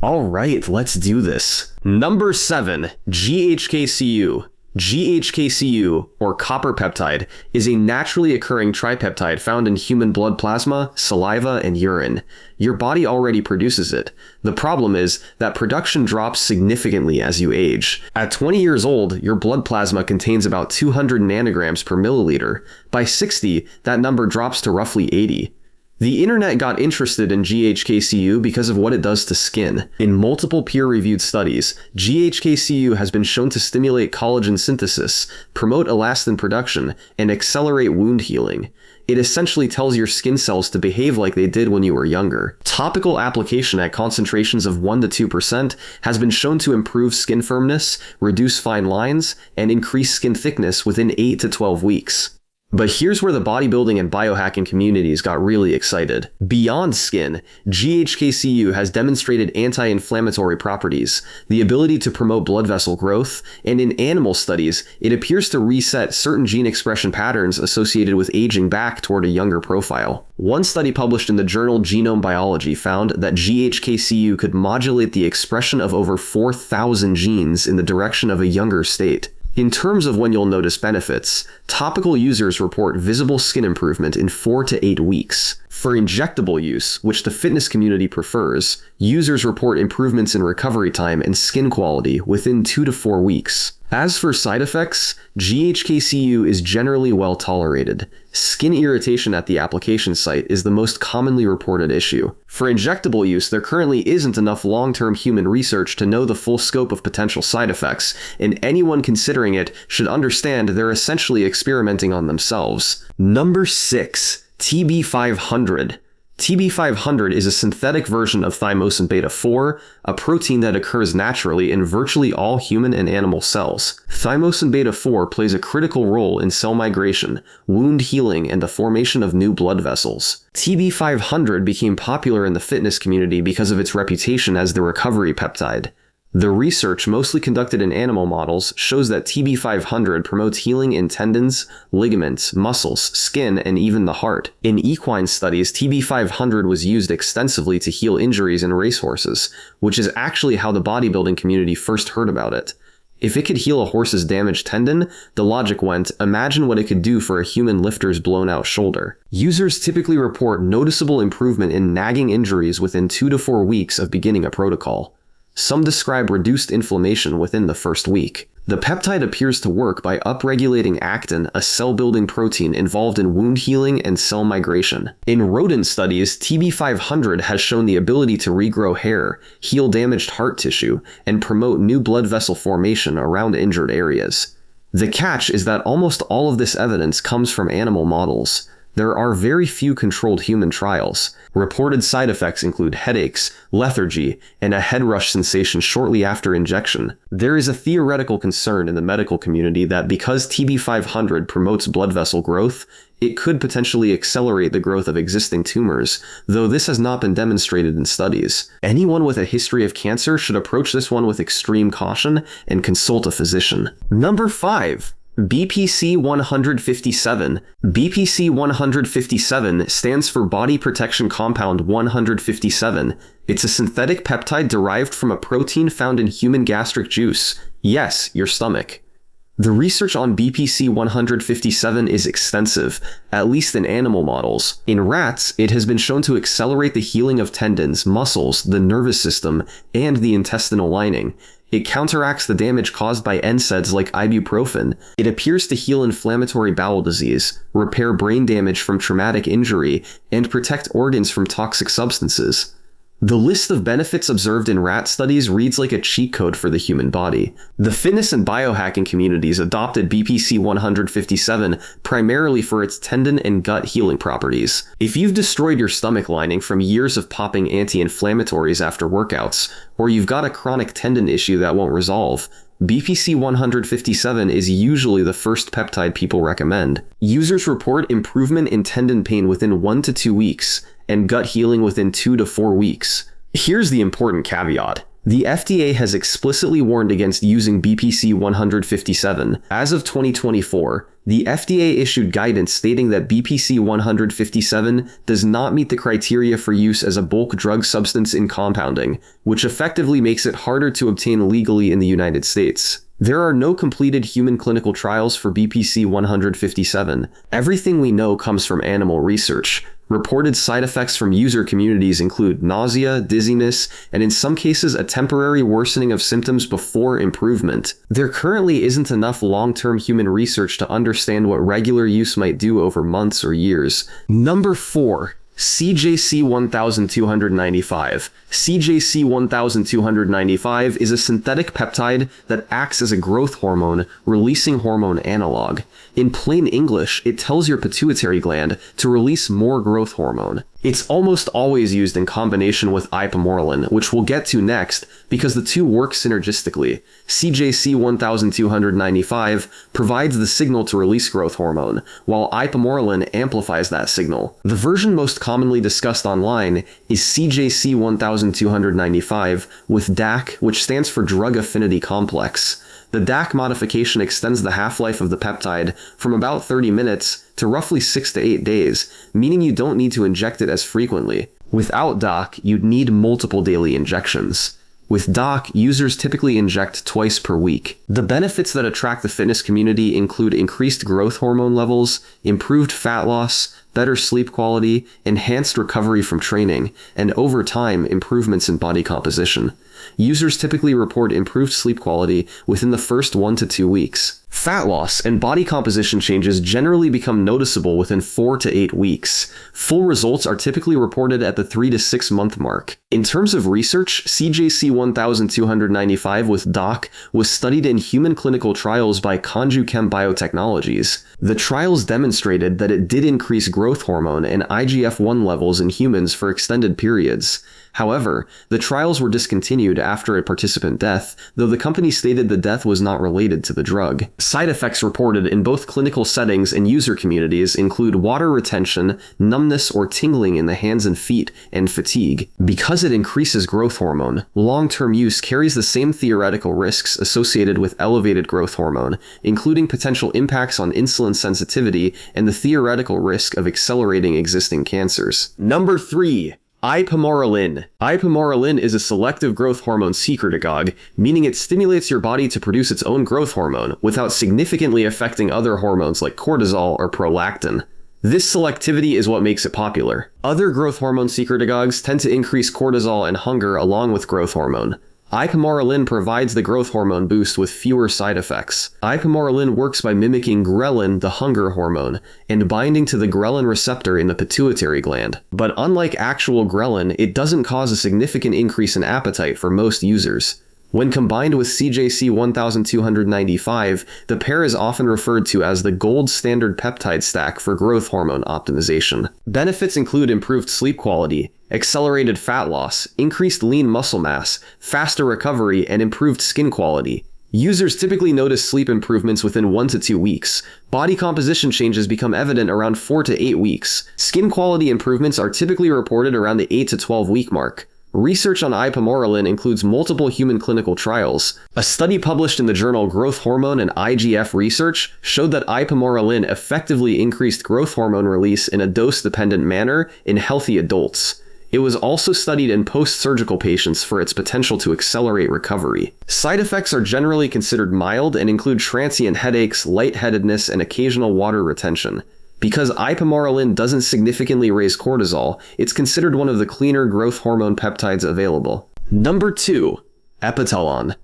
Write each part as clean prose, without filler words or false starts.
All right, let's do this. Number 7, GHK-Cu. GHK-Cu, or copper peptide, is a naturally occurring tripeptide found in human blood plasma, saliva, and urine. Your body already produces it. The problem is that production drops significantly as you age. At 20 years old, your blood plasma contains about 200 nanograms per milliliter. By 60, that number drops to roughly 80. The internet got interested in GHK-Cu because of what it does to skin. In multiple peer-reviewed studies, GHK-Cu has been shown to stimulate collagen synthesis, promote elastin production, and accelerate wound healing. It essentially tells your skin cells to behave like they did when you were younger. Topical application at concentrations of 1 to 2% has been shown to improve skin firmness, reduce fine lines, and increase skin thickness within 8 to 12 weeks. But here's where the bodybuilding and biohacking communities got really excited. Beyond skin, GHK-Cu has demonstrated anti-inflammatory properties, the ability to promote blood vessel growth, and in animal studies, it appears to reset certain gene expression patterns associated with aging back toward a younger profile. One study published in the journal Genome Biology found that GHK-Cu could modulate the expression of over 4,000 genes in the direction of a younger state. In terms of when you'll notice benefits, topical users report visible skin improvement in 4 to 8 weeks. For injectable use, which the fitness community prefers, users report improvements in recovery time and skin quality within 2 to 4 weeks. As for side effects, GHK-Cu is generally well tolerated. Skin irritation at the application site is the most commonly reported issue. For injectable use, there currently isn't enough long-term human research to know the full scope of potential side effects, and anyone considering it should understand they're essentially experimenting on themselves. Number 6, TB500. TB500 is a synthetic version of Thymosin Beta 4, a protein that occurs naturally in virtually all human and animal cells. Thymosin Beta 4 plays a critical role in cell migration, wound healing, and the formation of new blood vessels. TB500 became popular in the fitness community because of its reputation as the recovery peptide. The research, mostly conducted in animal models, shows that TB500 promotes healing in tendons, ligaments, muscles, skin, and even the heart. In equine studies, TB500 was used extensively to heal injuries in racehorses, which is actually how the bodybuilding community first heard about it. If it could heal a horse's damaged tendon, the logic went, imagine what it could do for a human lifter's blown-out shoulder. Users typically report noticeable improvement in nagging injuries within 2 to 4 weeks of beginning a protocol. Some describe reduced inflammation within the first week. The peptide appears to work by upregulating actin, a cell-building protein involved in wound healing and cell migration. In rodent studies, TB500 has shown the ability to regrow hair, heal damaged heart tissue, and promote new blood vessel formation around injured areas. The catch is that almost all of this evidence comes from animal models. There are very few controlled human trials. Reported side effects include headaches, lethargy, and a head rush sensation shortly after injection. There is a theoretical concern in the medical community that because TB500 promotes blood vessel growth, it could potentially accelerate the growth of existing tumors, though this has not been demonstrated in studies. Anyone with a history of cancer should approach this one with extreme caution and consult a physician. Number 5. BPC-157. BPC-157 stands for Body Protection Compound 157. It's a synthetic peptide derived from a protein found in human gastric juice. Yes, your stomach. The research on BPC-157 is extensive, at least in animal models. In rats, it has been shown to accelerate the healing of tendons, muscles, the nervous system, and the intestinal lining. It counteracts the damage caused by NSAIDs like ibuprofen. It appears to heal inflammatory bowel disease, repair brain damage from traumatic injury, and protect organs from toxic substances. The list of benefits observed in rat studies reads like a cheat code for the human body. The fitness and biohacking communities adopted BPC-157 primarily for its tendon and gut healing properties. If you've destroyed your stomach lining from years of popping anti-inflammatories after workouts, or you've got a chronic tendon issue that won't resolve, BPC-157 is usually the first peptide people recommend. Users report improvement in tendon pain within 1 to 2 weeks, and gut healing within 2 to 4 weeks. Here's the important caveat. The FDA has explicitly warned against using BPC 157. As of 2024, the FDA issued guidance stating that BPC 157 does not meet the criteria for use as a bulk drug substance in compounding, which effectively makes it harder to obtain legally in the United States. There are no completed human clinical trials for BPC 157. Everything we know comes from animal research. Reported side effects from user communities include nausea, dizziness, and in some cases a temporary worsening of symptoms before improvement. There currently isn't enough long-term human research to understand what regular use might do over months or years. Number 4. CJC 1295. CJC 1295 is a synthetic peptide that acts as a growth hormone, releasing hormone analog. In plain English, it tells your pituitary gland to release more growth hormone. It's almost always used in combination with Ipamorelin, which we'll get to next because the two work synergistically. CJC 1295 provides the signal to release growth hormone, while Ipamorelin amplifies that signal. The version most commonly discussed online is CJC 1295 with DAC, which stands for Drug Affinity Complex. The DAC modification extends the half-life of the peptide from about 30 minutes to roughly 6 to 8 days, meaning you don't need to inject it as frequently. Without DAC, you'd need multiple daily injections. With DAC, users typically inject twice per week. The benefits that attract the fitness community include increased growth hormone levels, improved fat loss, better sleep quality, enhanced recovery from training, and over time, improvements in body composition. Users typically report improved sleep quality within the first 1 to 2 weeks. Fat loss and body composition changes generally become noticeable within 4 to 8 weeks. Full results are typically reported at the 3 to 6 month mark. In terms of research, CJC 1295 with DAC was studied in human clinical trials by Conjuchem Biotechnologies. The trials demonstrated that it did increase growth hormone and IGF-1 levels in humans for extended periods. However, the trials were discontinued after a participant death, though the company stated the death was not related to the drug. Side effects reported in both clinical settings and user communities include water retention, numbness or tingling in the hands and feet, and fatigue. Because it increases growth hormone, long-term use carries the same theoretical risks associated with elevated growth hormone, including potential impacts on insulin sensitivity and the theoretical risk of accelerating existing cancers. Number 3. Ipamorelin. Ipamorelin is a selective growth hormone secretagogue, meaning it stimulates your body to produce its own growth hormone without significantly affecting other hormones like cortisol or prolactin. This selectivity is what makes it popular. Other growth hormone secretagogues tend to increase cortisol and hunger along with growth hormone. Ipamorelin provides the growth hormone boost with fewer side effects. Ipamorelin works by mimicking ghrelin, the hunger hormone, and binding to the ghrelin receptor in the pituitary gland. But unlike actual ghrelin, it doesn't cause a significant increase in appetite for most users. When combined with CJC 1295, the pair is often referred to as the gold standard peptide stack for growth hormone optimization. Benefits include improved sleep quality, accelerated fat loss, increased lean muscle mass, faster recovery, and improved skin quality. Users typically notice sleep improvements within 1 to 2 weeks. Body composition changes become evident around 4 to 8 weeks. Skin quality improvements are typically reported around the 8 to 12 week mark. Research on Ipamorelin includes multiple human clinical trials. A study published in the journal Growth Hormone and IGF Research showed that Ipamorelin effectively increased growth hormone release in a dose-dependent manner in healthy adults. It was also studied in post-surgical patients for its potential to accelerate recovery. Side effects are generally considered mild and include transient headaches, lightheadedness, and occasional water retention. Because Ipamorelin doesn't significantly raise cortisol, it's considered one of the cleaner growth hormone peptides available. Number 2. Epitalon.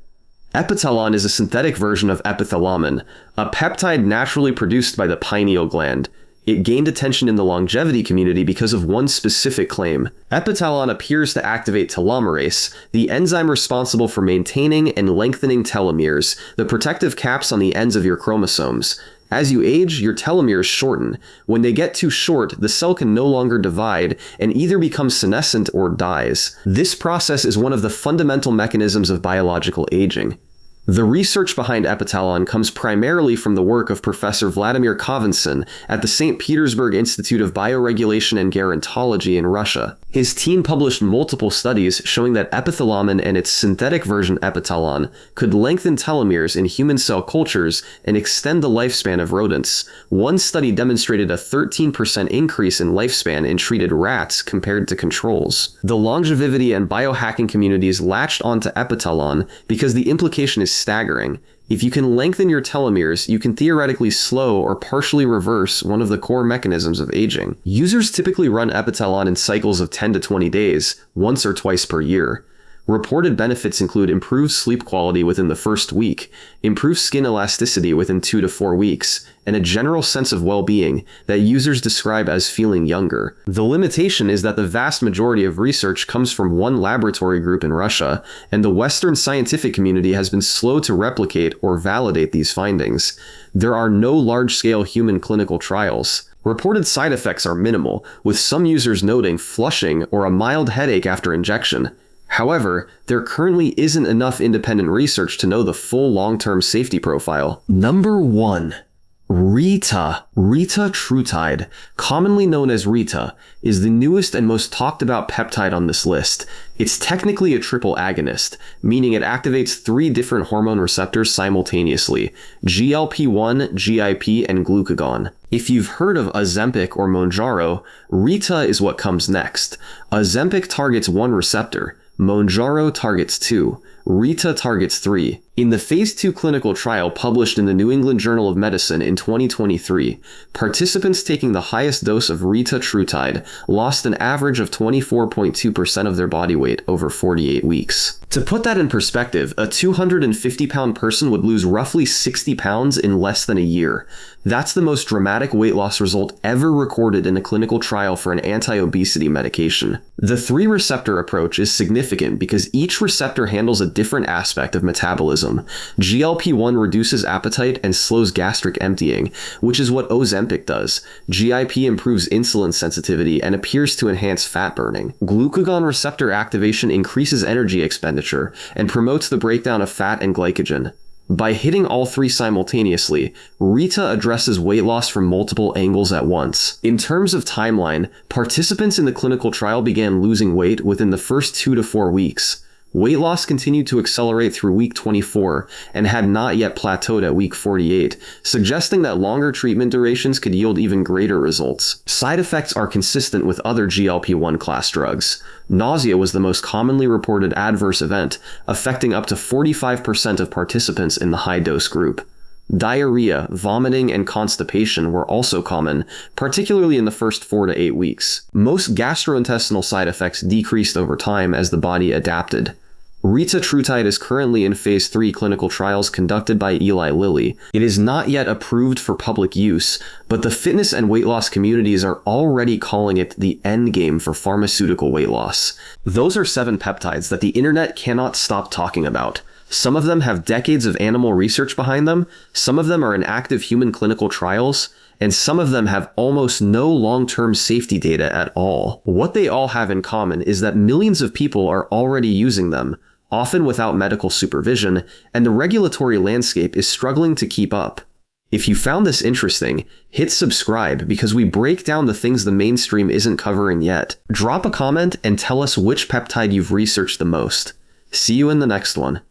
Epitalon is a synthetic version of Epithalamin, a peptide naturally produced by the pineal gland. It gained attention in the longevity community because of one specific claim. Epitalon appears to activate telomerase, the enzyme responsible for maintaining and lengthening telomeres, the protective caps on the ends of your chromosomes. As you age, your telomeres shorten. When they get too short, the cell can no longer divide and either becomes senescent or dies. This process is one of the fundamental mechanisms of biological aging. The research behind Epitalon comes primarily from the work of Professor Vladimir Kovinson at the St. Petersburg Institute of Bioregulation and Gerontology in Russia. His team published multiple studies showing that epithalamin and its synthetic version Epitalon could lengthen telomeres in human cell cultures and extend the lifespan of rodents. One study demonstrated a 13% increase in lifespan in treated rats compared to controls. The longevity and biohacking communities latched onto Epitalon because the implication is staggering. If you can lengthen your telomeres, you can theoretically slow or partially reverse one of the core mechanisms of aging. Users typically run Epithalamin in cycles of 10 to 20 days, once or twice per year. Reported benefits include improved sleep quality within the first week, improved skin elasticity within 2 to 4 weeks, and a general sense of well-being that users describe as feeling younger. The limitation is that the vast majority of research comes from one laboratory group in Russia, and the Western scientific community has been slow to replicate or validate these findings. There are no large-scale human clinical trials. Reported side effects are minimal, with some users noting flushing or a mild headache after injection. However, there currently isn't enough independent research to know the full long-term safety profile. Number 1. RETA. Retatrutide, commonly known as RETA, is the newest and most talked about peptide on this list. It's technically a triple agonist, meaning it activates 3 different hormone receptors simultaneously: GLP-1, GIP, and glucagon. If you've heard of Ozempic or Mounjaro, RETA is what comes next. Ozempic targets 1 receptor, mounjaro targets 2, RETA targets 3. In the Phase 2 clinical trial published in the New England Journal of Medicine in 2023, participants taking the highest dose of retatrutide lost an average of 24.2% of their body weight over 48 weeks. To put that in perspective, a 250-pound person would lose roughly 60 pounds in less than a year. That's the most dramatic weight loss result ever recorded in a clinical trial for an anti-obesity medication. The 3-receptor approach is significant because each receptor handles a different aspect of metabolism. GLP-1 reduces appetite and slows gastric emptying, which is what Ozempic does. GIP improves insulin sensitivity and appears to enhance fat burning. Glucagon receptor activation increases energy expenditure and promotes the breakdown of fat and glycogen. By hitting all 3 simultaneously, RETA addresses weight loss from multiple angles at once. In terms of timeline, participants in the clinical trial began losing weight within the first 2 to 4 weeks. Weight loss continued to accelerate through week 24 and had not yet plateaued at week 48, suggesting that longer treatment durations could yield even greater results. Side effects are consistent with other GLP-1 class drugs. Nausea was the most commonly reported adverse event, affecting up to 45% of participants in the high-dose group. Diarrhea, vomiting, and constipation were also common, particularly in the first 4 to 8 weeks. Most gastrointestinal side effects decreased over time as the body adapted. Retatrutide is currently in Phase 3 clinical trials conducted by Eli Lilly. It is not yet approved for public use, but the fitness and weight loss communities are already calling it the endgame for pharmaceutical weight loss. Those are 7 peptides that the internet cannot stop talking about. Some of them have decades of animal research behind them, some of them are in active human clinical trials, and some of them have almost no long-term safety data at all. What they all have in common is that millions of people are already using them, often without medical supervision, and the regulatory landscape is struggling to keep up. If you found this interesting, hit subscribe because we break down the things the mainstream isn't covering yet. Drop a comment and tell us which peptide you've researched the most. See you in the next one.